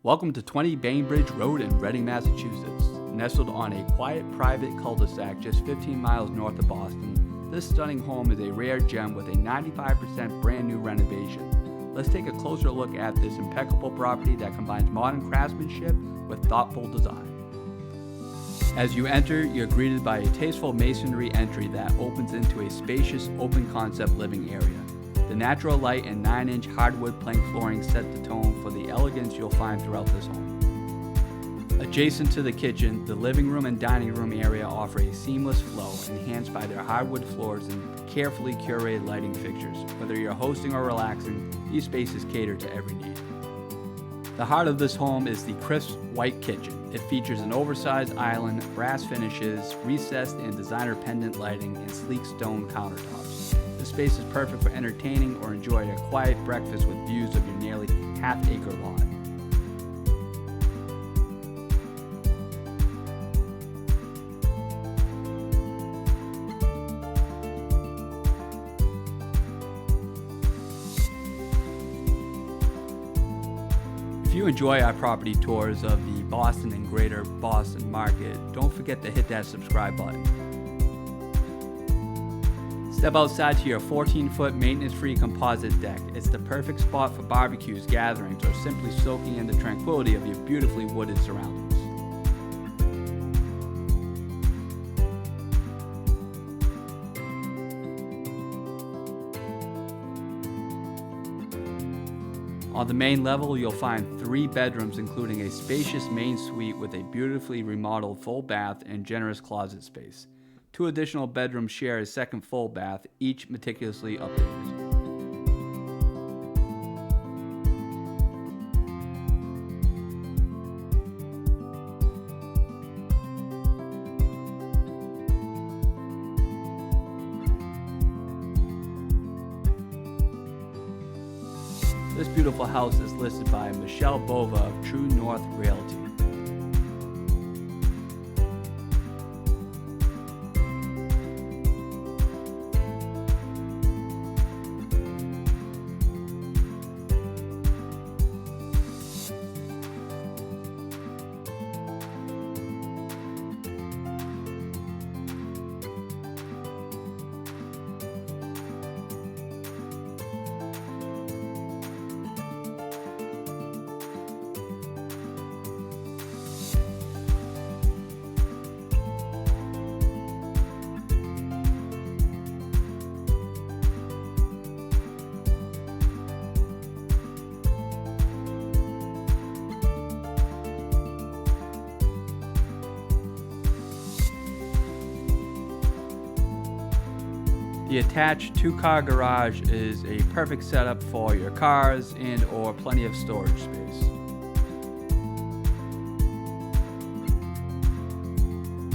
Welcome to 20 Bainbridge Rd in Reading, Massachusetts. Nestled on a quiet, private cul-de-sac just 15 miles north of Boston, this stunning home is a rare gem with a 95% brand new renovation. Let's take a closer look at this impeccable property that combines modern craftsmanship with thoughtful design. As you enter, you're greeted by a tasteful masonry entry that opens into a spacious, open-concept living area. The natural light and 9-inch hardwood plank flooring set the tone for the elegance you'll find throughout this home. Adjacent to the kitchen, the living room and dining room area offer a seamless flow, enhanced by their hardwood floors and carefully curated lighting fixtures. Whether you're hosting or relaxing, these spaces cater to every need. The heart of this home is the crisp white kitchen. It features an oversized island, brass finishes, recessed and designer pendant lighting, and sleek stone countertops. This space is perfect for entertaining or enjoying a quiet breakfast with views of your nearly half-acre lot. If you enjoy our property tours of the Boston and Greater Boston market, don't forget to hit that subscribe button. Step outside to your 14-foot maintenance-free composite deck. It's the perfect spot for barbecues, gatherings, or simply soaking in the tranquility of your beautifully wooded surroundings. On the main level, you'll find 3 bedrooms, including a spacious main suite with a beautifully remodeled full bath and generous closet space. 2 additional bedrooms share a second full bath, each meticulously updated. This beautiful house is listed by Michelle Bova of True North Realty. The attached 2-car garage is a perfect setup for your cars and or plenty of storage space.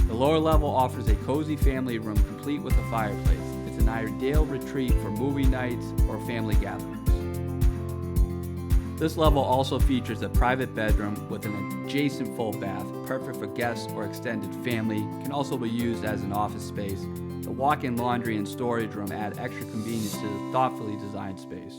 The lower level offers a cozy family room complete with a fireplace. It's an ideal retreat for movie nights or family gatherings. This level also features a private bedroom with an adjacent full bath, perfect for guests or extended family. It can also be used as an office space. The walk-in laundry and storage room add extra convenience to the thoughtfully designed space.